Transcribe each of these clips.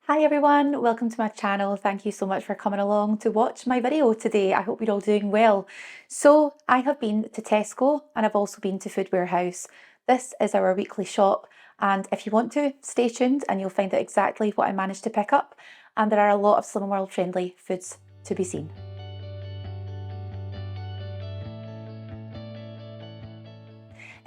Hi everyone, welcome to my channel. Thank you so much for coming along to watch my video today. I hope you're all doing well. So I have been to Tesco and I've also been to Food Warehouse. This is our weekly shop, and if you want to, stay tuned and you'll find out exactly what I managed to pick up, and there are a lot of Slimming World friendly foods to be seen.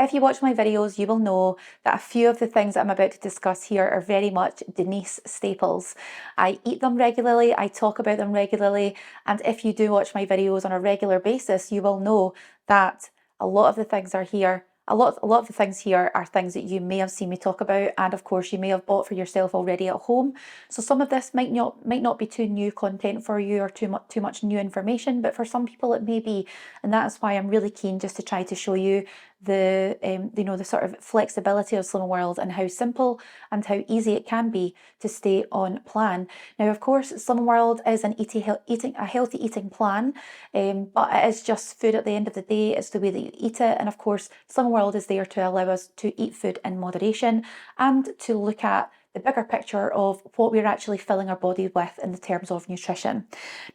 If you watch my videos, you will know that a few of the things that I'm about to discuss here are very much Denise staples. I eat them regularly, I talk about them regularly, and if you do watch my videos on a regular basis, you will know that a lot of the things are here. A lot of the things here are things that you may have seen me talk about, and of course you may have bought for yourself already at home. So some of this might not be too new content for you or too much new information, but for some people it may be, and that's why I'm really keen just to try to show you the sort of flexibility of Slimming World and how simple and how easy it can be to stay on plan. Now, of course, Slimming World is a healthy eating plan, but it is just food at the end of the day. It's the way that you eat it, and of course, Slimming World is there to allow us to eat food in moderation and to look at the bigger picture of what we're actually filling our body with in the terms of nutrition.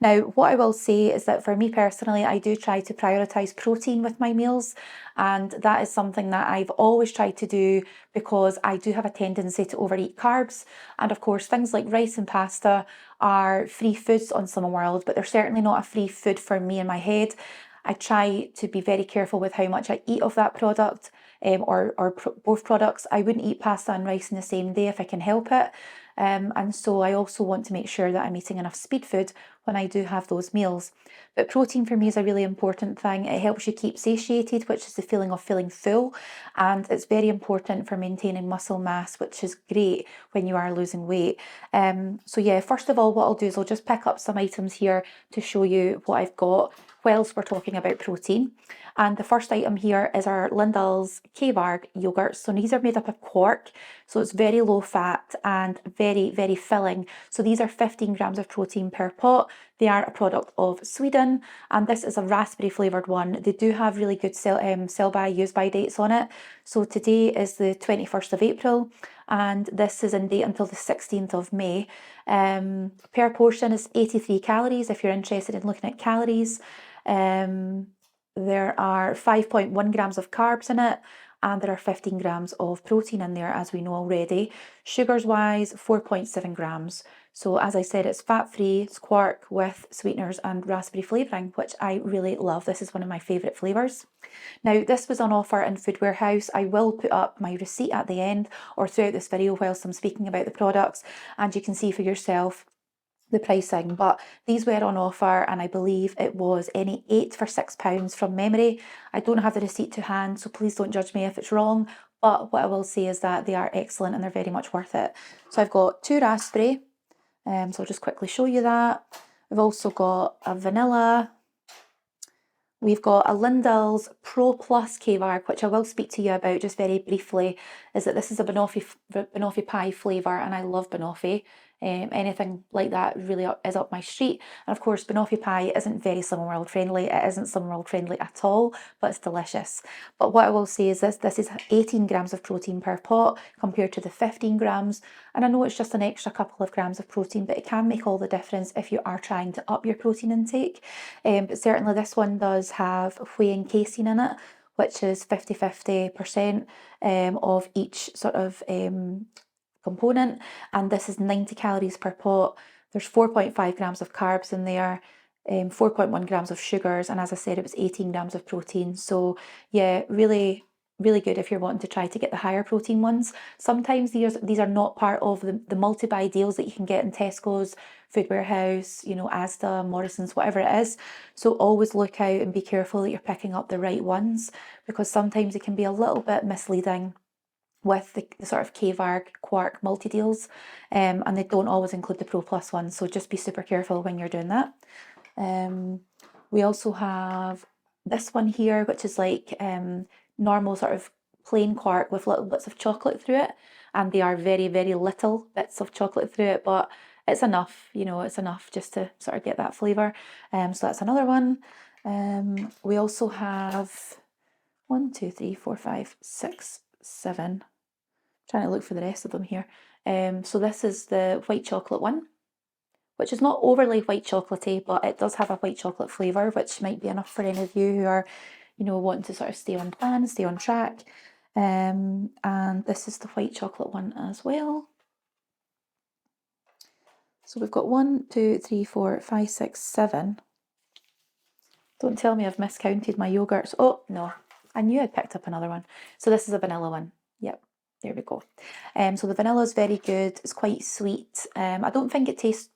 Now, what I will say is that for me personally, I do try to prioritise protein with my meals, and that is something that I've always tried to do because I do have a tendency to overeat carbs. And of course, things like rice and pasta are free foods on Slimming World, but they're certainly not a free food for me in my head. I try to be very careful with how much I eat of that product, or both products. I wouldn't eat pasta and rice in the same day if I can help it. And so I also want to make sure that I'm eating enough speed food when I do have those meals. But protein for me is a really important thing. It helps you keep satiated, which is the feeling of feeling full, and it's very important for maintaining muscle mass, which is great when you are losing weight. So yeah, first of all, what I'll do is I'll just pick up some items here to show you what I've got whilst we're talking about protein. And the first item here is our Lindal's K-Varg yogurts. So these are made up of quark, so it's very low fat and very, very filling. So these are 15 grams of protein per pot. They are a product of Sweden, and this is a raspberry flavoured one. They do have really good sell by, use by dates on it. So today is the 21st of April, and this is in date until the 16th of May. Per portion is 83 calories if you're interested in looking at calories. There are 5.1 grams of carbs in it, and there are 15 grams of protein in there, as we know already. Sugars wise, 4.7 grams. So as I said, it's fat-free, it's quark with sweeteners and raspberry flavouring, which I really love. This is one of my favourite flavours. Now, this was on offer in Food Warehouse. I will put up my receipt at the end or throughout this video whilst I'm speaking about the products, and you can see for yourself the pricing, but these were on offer, and I believe it was any 8 for £6 from memory. I don't have the receipt to hand, so please don't judge me if it's wrong, but what I will say is that they are excellent and they're very much worth it. So I've got 2 raspberry, so I'll just quickly show you that. We've also got a vanilla. We've got a Lindal's Pro Plus K-Varg, which I will speak to you about just very briefly, is that this is a banoffee pie flavour, and I love banoffee. Anything like that really is up my street. And of course, banoffee pie isn't very Slimming World friendly. It isn't Slimming World friendly at all, but it's delicious. But what I will say is this is 18 grams of protein per pot compared to the 15 grams. And I know it's just an extra couple of grams of protein, but it can make all the difference if you are trying to up your protein intake. But certainly this one does have whey and casein in it, which is 50-50% of each sort of component, and this is 90 calories per pot. There's 4.5 grams of carbs in there, 4.1 grams of sugars, and as I said, it was 18 grams of protein. So yeah, really good if you're wanting to try to get the higher protein ones. Sometimes these are not part of the multi-buy deals that you can get in Tesco's, Food Warehouse, Asda, Morrison's, whatever it is. So always look out and be careful that you're picking up the right ones, because sometimes it can be a little bit misleading with the sort of K-Varg quark multi-deals, and they don't always include the Pro Plus ones, so just be super careful when you're doing that. We also have this one here, which is like normal sort of plain quark with little bits of chocolate through it, and they are very, very little bits of chocolate through it, but it's enough, it's enough just to sort of get that flavour. So that's another one. We also have 1, 2, 3, 4, 5, 6, 7. Trying to look for the rest of them here. So this is the white chocolate one, which is not overly white chocolatey, but it does have a white chocolate flavour, which might be enough for any of you who are, wanting to sort of stay on plan, stay on track. And this is the white chocolate one as well. So we've got 1, 2, 3, 4, 5, 6, 7. Don't tell me I've miscounted my yogurts. Oh, no, I knew I'd picked up another one. So this is a vanilla one. Yep, there we go. So the vanilla is very good. It's quite sweet. I don't think they taste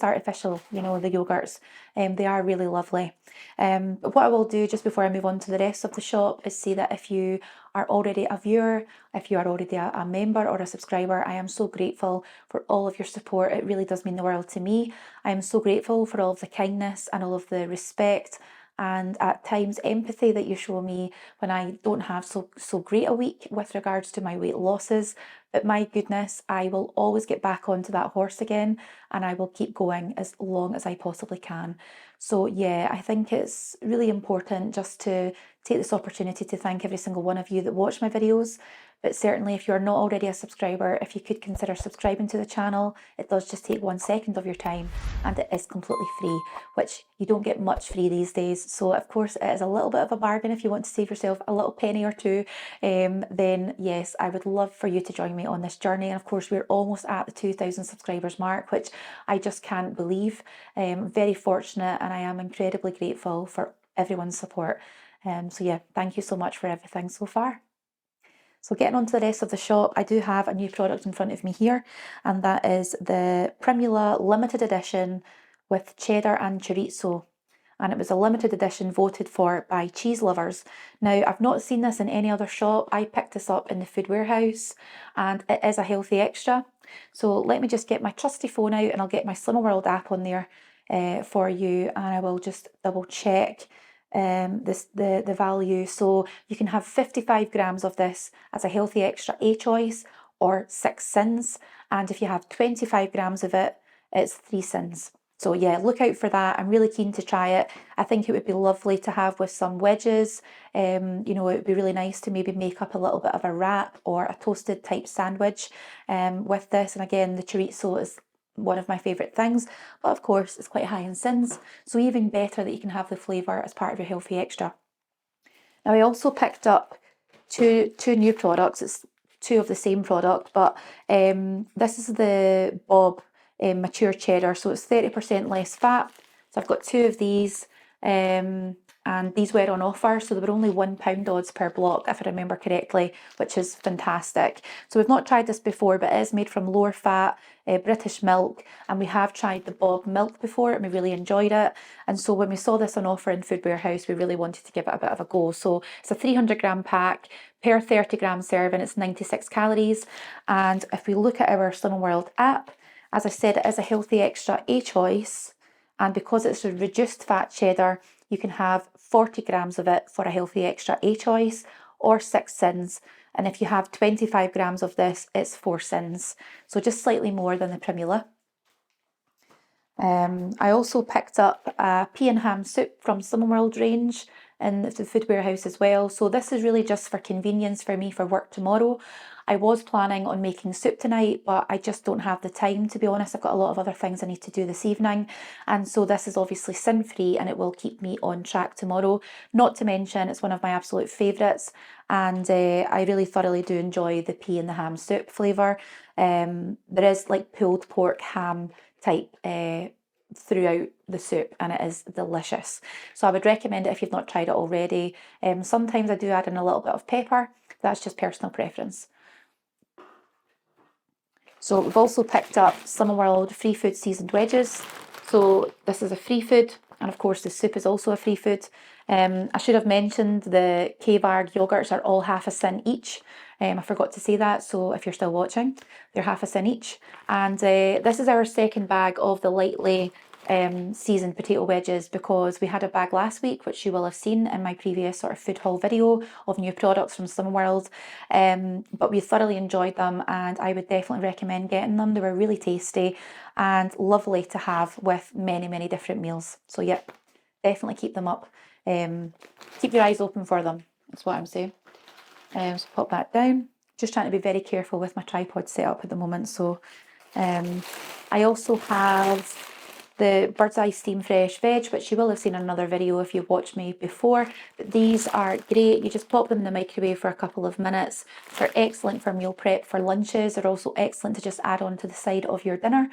artificial, the yogurts. They are really lovely. But what I will do just before I move on to the rest of the shop is say that if you are already a viewer, if you are already a member or a subscriber, I am so grateful for all of your support. It really does mean the world to me. I am so grateful for all of the kindness and all of the respect and at times empathy that you show me when I don't have so great a week with regards to my weight losses. But my goodness, I will always get back onto that horse again, and I will keep going as long as I possibly can. So yeah, I think it's really important just to take this opportunity to thank every single one of you that watch my videos. But certainly if you're not already a subscriber, if you could consider subscribing to the channel, it does just take 1 second of your time and it is completely free, which you don't get much free these days. So of course it is a little bit of a bargain if you want to save yourself a little penny or two, then yes, I would love for you to join me on this journey. And of course we're almost at the 2,000 subscribers mark, which I just can't believe. Very fortunate, and I am incredibly grateful for everyone's support. So yeah, thank you so much for everything so far. So getting on to the rest of the shop, I do have a new product in front of me here, and that is the Primula limited edition with cheddar and chorizo. And it was a limited edition voted for by cheese lovers. Now, I've not seen this in any other shop. I picked this up in the Food Warehouse, and it is a healthy extra. So let me just get my trusty phone out and I'll get my Slimming World app on there for you, and I will just double check the value. So you can have 55 grams of this as a healthy extra A choice or 6 sins, and if you have 25 grams of it, it's 3 sins. So yeah, look out for that. I'm really keen to try it. I think it would be lovely to have with some wedges. It would be really nice to maybe make up a little bit of a wrap or a toasted type sandwich with this. And again, the chorizo is one of my favourite things, but of course it's quite high in sins, so even better that you can have the flavour as part of your healthy extra. Now I also picked up two new products. It's 2 of the same product, but this is the Bob mature cheddar, so it's 30% less fat. So I've got 2 of these, and these were on offer, so they were only £1 odds per block, if I remember correctly, which is fantastic. So we've not tried this before, but it is made from lower fat British milk, and we have tried the Bob milk before and we really enjoyed it. And so when we saw this on offer in Food Warehouse, we really wanted to give it a bit of a go. So it's a 300-gram pack per 30-gram serving. It's 96 calories, and if we look at our Slimming World app, as I said, it is a healthy extra A choice, and because it's a reduced fat cheddar, you can have 40 grams of it for a healthy extra A choice or 6 sins. And if you have 25 grams of this, it's 4 sins. So just slightly more than the Primula. I also picked up a pea and ham soup from Slimming World range in the Food Warehouse as well. So this is really just for convenience for me for work tomorrow. I was planning on making soup tonight, but I just don't have the time, to be honest. I've got a lot of other things I need to do this evening. And so this is obviously sin-free and it will keep me on track tomorrow. Not to mention, it's one of my absolute favourites, and I really thoroughly do enjoy the pea and the ham soup flavour. There is like pulled pork ham type throughout the soup, and it is delicious. So I would recommend it if you've not tried it already. Sometimes I do add in a little bit of pepper. That's just personal preference. So we've also picked up Slimming World free food seasoned wedges. So this is a free food, and of course the soup is also a free food. I should have mentioned the K-Bar yogurts are all half a sin each. I forgot to say that, so if you're still watching, they're half a sin each. And this is our second bag of the lightly seasoned potato wedges, because we had a bag last week, which you will have seen in my previous sort of food haul video of new products from Slimming World. But we thoroughly enjoyed them, and I would definitely recommend getting them. They were really tasty and lovely to have with many, many different meals. So yeah, definitely keep them up. Keep your eyes open for them, that's what I'm saying. So pop that down. Just trying to be very careful with my tripod setup at the moment. So I also have the Bird's Eye Steam Fresh Veg, which you will have seen in another video if you've watched me before. But these are great. You just pop them in the microwave for a couple of minutes. They're excellent for meal prep for lunches. They're also excellent to just add on to the side of your dinner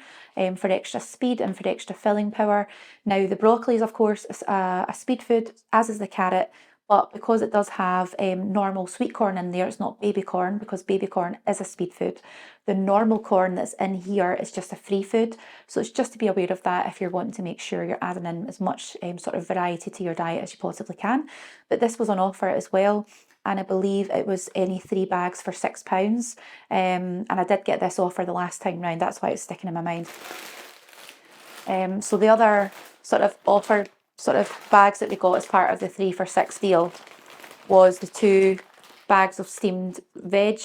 for extra speed and for extra filling power. Now, the broccoli is, of course, a speed food, as is the carrot. But because it does have normal sweet corn in there, it's not baby corn, because baby corn is a speed food. The normal corn that's in here is just a free food. So it's just to be aware of that if you're wanting to make sure you're adding in as much sort of variety to your diet as you possibly can. But this was on offer as well. And I believe it was any 3 bags for £6. And I did get this offer the last time round. That's why it's sticking in my mind. So the other sort of offer sort of bags that we got as part of the 3 for £6 deal was the 2 bags of steamed veg.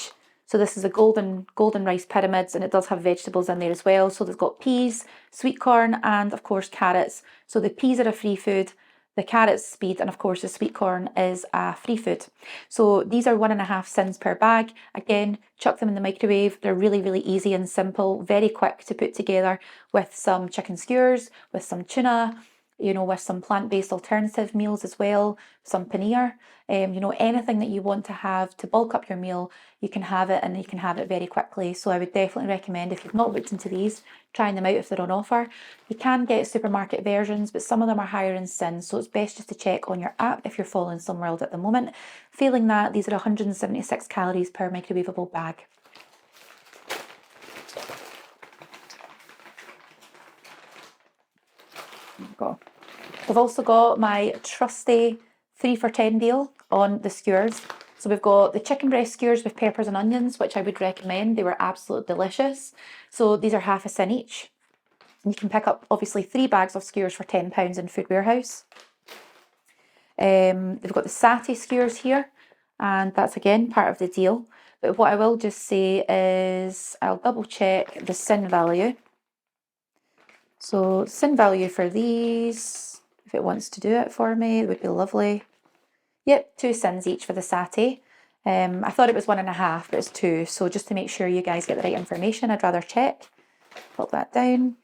So this is a golden rice pyramids, and it does have vegetables in there as well. So they've got peas, sweet corn, and of course carrots. So the peas are a free food, the carrots speed, and of course the sweet corn is a free food. So these are 1.5 cents per bag. Again, chuck them in the microwave. They're really, really easy and simple, very quick to put together with some chicken skewers, with some tuna, with some plant-based alternative meals as well, some paneer, anything that you want to have to bulk up your meal, you can have it, and you can have it very quickly. So I would definitely recommend, if you've not looked into these, trying them out if they're on offer. You can get supermarket versions, but some of them are higher in sin, so it's best just to check on your app if you're following some world at the moment. Failing that, these are 176 calories per microwavable bag. Go. We've also got my trusty 3 for £10 deal on the skewers. So we've got the chicken breast skewers with peppers and onions, which I would recommend. They were absolutely delicious. So these are half a cent each. And you can pick up obviously 3 bags of skewers for £10 in Food Warehouse. They've got the satay skewers here, and that's again part of the deal. But what I will just say is I'll double check the sin value. So sin value for these, if it wants to do it for me, it would be lovely. Yep, 2 sins each for the satay. I thought it was 1.5, but it's 2. So just to make sure you guys get the right information, I'd rather check. Put that down.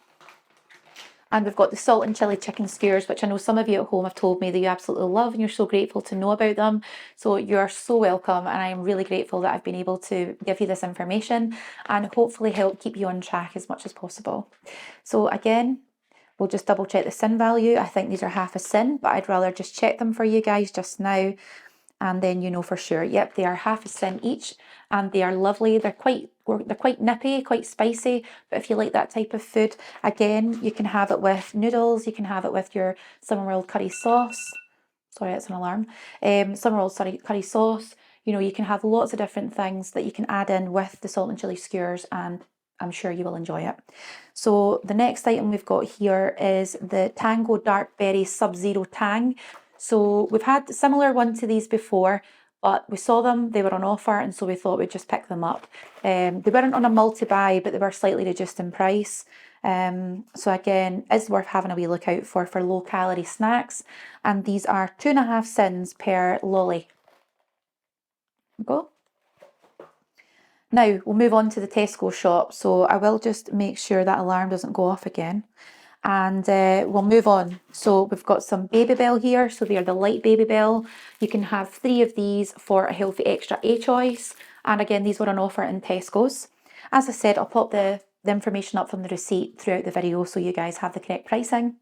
And we've got the salt and chili chicken skewers, which I know some of you at home have told me that you absolutely love, and you're so grateful to know about them. So you're so welcome, and I'm really grateful that I've been able to give you this information and hopefully help keep you on track as much as possible. So again, we'll just double check the sin value. I think these are half a sin, but I'd rather just check them for you guys just now, and then you know for sure. Yep, they are half a sin each, and they are lovely. They're quite nippy, quite spicy, but if you like that type of food, again, you can have it with noodles, you can have it with your Summerworld curry sauce. Sorry, that's an alarm. Summerworld curry sauce. You can have lots of different things that you can add in with the salt and chili skewers, and I'm sure you will enjoy it. So the next item we've got here is the Tango Dark Berry Sub-Zero Tang. So we've had a similar one to these before, but we saw them, they were on offer, and so we thought we'd just pick them up. They weren't on a multi-buy, but they were slightly reduced in price. So again, it's worth having a wee look out for low-calorie snacks. And these are 2.5 cents per lolly. Go. Now, we'll move on to the Tesco shop. So I will just make sure that alarm doesn't go off again. And we'll move on. So we've got some Babybel here. So they are the light Babybel. You can have 3 of these for a healthy extra A choice. And again, these were on offer in Tesco's. As I said, I'll pop the information up from the receipt throughout the video so you guys have the correct pricing.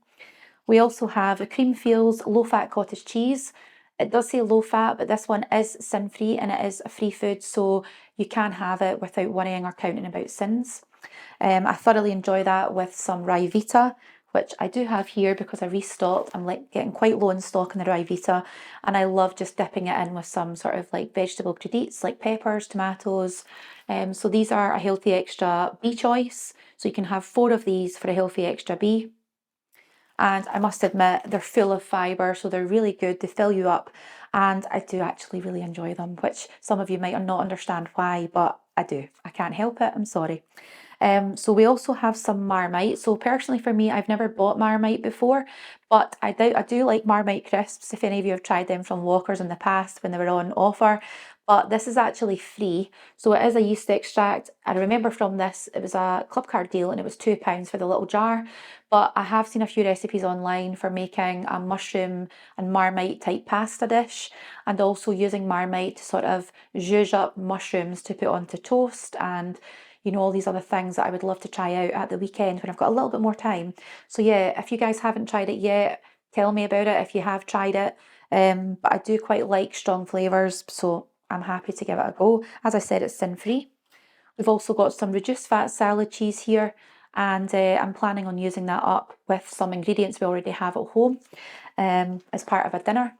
We also have a Creamfields low-fat cottage cheese. It does say low-fat, but this one is sin-free and it is a free food, so you can have it without worrying or counting about sins. I thoroughly enjoy that with some Ryvita, which I do have here because I restocked. I'm getting quite low in stock in the Ryvita, and I love just dipping it in with some sort of vegetable crudites like peppers, tomatoes. So these are a healthy extra B choice. So you can have 4 of these for a healthy extra B. And I must admit, they're full of fibre, so they're really good. They fill you up, and I do actually really enjoy them, which some of you might not understand why, but I do. I can't help it. I'm sorry. So we also have some Marmite. So personally for me, I've never bought Marmite before, but I do like Marmite crisps, if any of you have tried them from Walker's in the past when they were on offer. but this is actually free. So it is a yeast extract. I remember from this, it was a club card deal and it was £2 for the little jar. But I have seen a few recipes online for making a mushroom and Marmite type pasta dish, and also using Marmite to sort of zhuzh up mushrooms to put onto toast, and you know, all these other things that I would love to try out at the weekend when I've got a little bit more time. So yeah, if you guys haven't tried it yet, tell me about it if you have tried it. But I do quite like strong flavours, so I'm happy to give it a go. As I said, it's sin-free. We've also got some reduced fat salad cheese here, and I'm planning on using that up with some ingredients we already have at home as part of a dinner.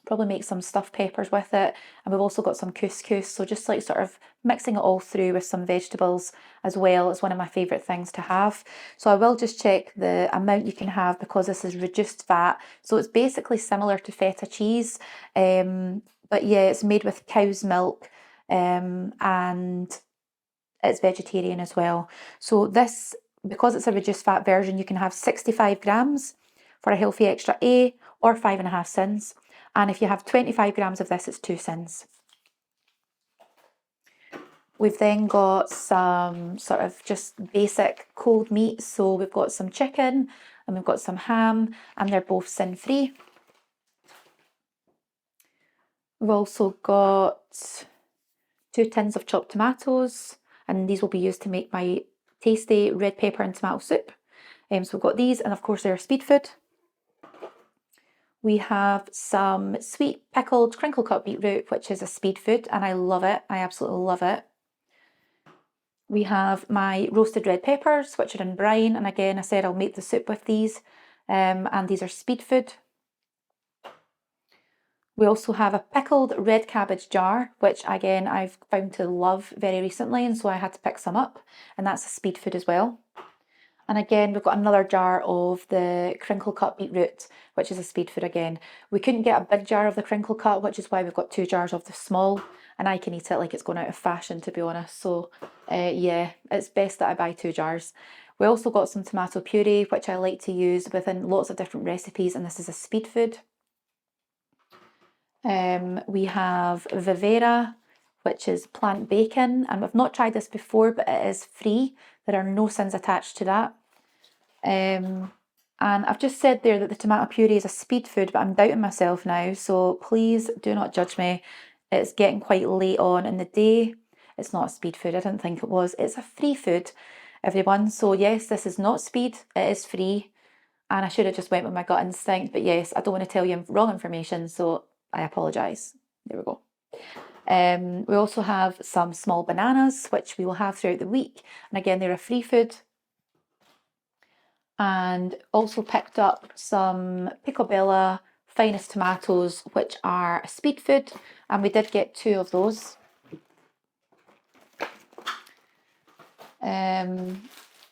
Probably make some stuffed peppers with it, and we've also got some couscous, so just like sort of mixing it all through with some vegetables as well is one of my favourite things to have. So I will just check the amount you can have because this is reduced fat, so it's basically similar to feta cheese, but yeah, it's made with cow's milk, and it's vegetarian as well. So this, because it's a reduced fat version, you can have 65 grams for a healthy extra A, or 5.5 cents. And if you have 25 grams of this, it's 2 cents. We've then got some sort of just basic cold meat. So we've got some chicken and we've got some ham, and they're both sin-free. We've also got 2 tins of chopped tomatoes, and these will be used to make my tasty red pepper and tomato soup. So we've got these, and of course they're speed food. We have some sweet pickled crinkle cut beetroot, which is a speed food, and I love it. I absolutely love it. We have my roasted red peppers, which are in brine, and again, I said I'll make the soup with these, and these are speed food. We also have a pickled red cabbage jar, which again I've found to love very recently, and so I had to pick some up, and that's a speed food as well. And again, we've got another jar of the crinkle cut beetroot, which is a speed food again. We couldn't get a big jar of the crinkle cut, which is why we've got 2 jars of the small, and I can eat it like it's going out of fashion, to be honest. So yeah, it's best that I buy 2 jars. We also got some tomato puree, which I like to use within lots of different recipes, and this is a speed food. We have Vivera, which is plant bacon, and we've not tried this before, but it is free. There are no sins attached to that. And I've just said there that the tomato puree is a speed food, but I'm doubting myself now, so please do not judge me. It's getting quite late on in the day. It's not a speed food, I didn't think it was. It's a free food, everyone. So yes, this is not speed, it is free. And I should have just went with my gut instinct, but yes, I don't want to tell you wrong information, so I apologise. There we go. We also have some small bananas, which we will have throughout the week. And again, they're a free food. And also picked up some picobello finest tomatoes, which are a speed food. And we did get 2 of those.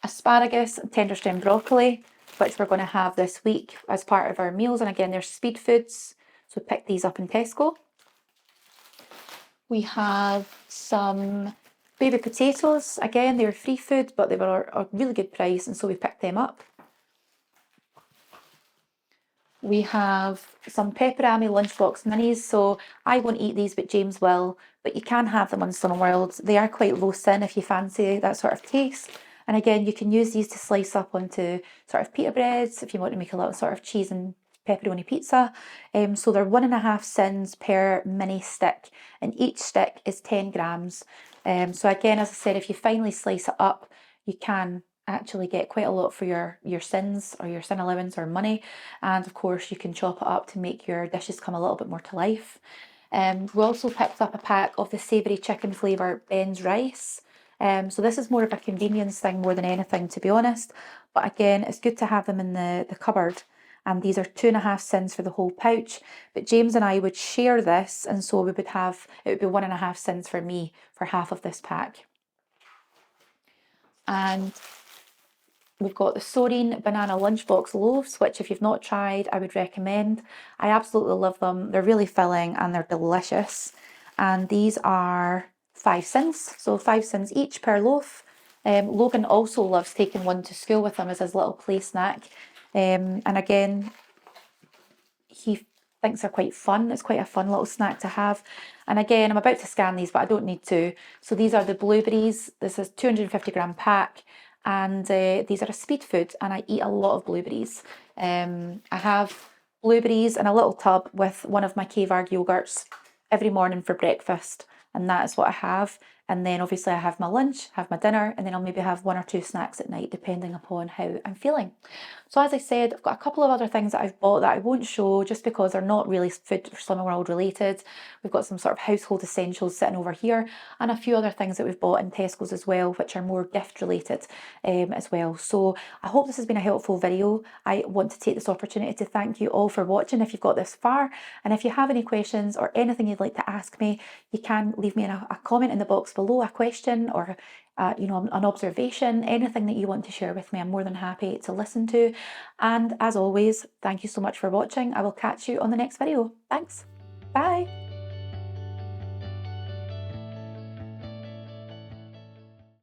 Asparagus and tender stem broccoli, which we're going to have this week as part of our meals. And again, they're speed foods. So pick these up in Tesco. We have some baby potatoes. Again, they were free food, but they were a really good price, and so we picked them up. We have some pepperami lunchbox minis. So I won't eat these, but James will. But you can have them on Slimming World. They are quite low sin if you fancy that sort of taste. And again, you can use these to slice up onto sort of pita breads if you want to make a little sort of cheese and pepperoni pizza. So they're 1.5 cents per mini stick, and each stick is 10 grams. So again, as I said, if you finely slice it up, you can actually get quite a lot for your sins, or your sin allowance, or money. And of course, you can chop it up to make your dishes come a little bit more to life. We also picked up a pack of the savoury chicken flavour Ben's rice. So this is more of a convenience thing more than anything, to be honest. But again, it's good to have them in the cupboard. And these are 2.5 cents for the whole pouch. But James and I would share this, and so we would have, it would be 1.5 cents for me for half of this pack. And we've got the Soreen banana lunchbox loaves, which if you've not tried, I would recommend. I absolutely love them. They're really filling and they're delicious. And these are 5 cents, so 5 cents each per loaf. Logan also loves taking one to school with him as his little play snack. And again, he thinks are quite fun. It's quite a fun little snack to have. And again, I'm about to scan these, but I don't need to. So these are the blueberries. This is 250 gram pack, and these are a speed food, and I eat a lot of blueberries. I have blueberries in a little tub with one of my K-Varg yogurts every morning for breakfast, and that is what I have. And then obviously I have my lunch, have my dinner, and then I'll maybe have 1 or 2 snacks at night, depending upon how I'm feeling. So as I said, I've got a couple of other things that I've bought that I won't show just because they're not really Food for Slimming World related. We've got some sort of household essentials sitting over here, and a few other things that we've bought in Tesco's as well, which are more gift related as well. So I hope this has been a helpful video. I want to take this opportunity to thank you all for watching if you've got this far. And if you have any questions or anything you'd like to ask me, you can leave me a comment in the box below, a question or an observation, anything that you want to share with me. I'm more than happy to listen to. And as always, thank you so much for watching. I will catch you on the next video. Thanks. Bye.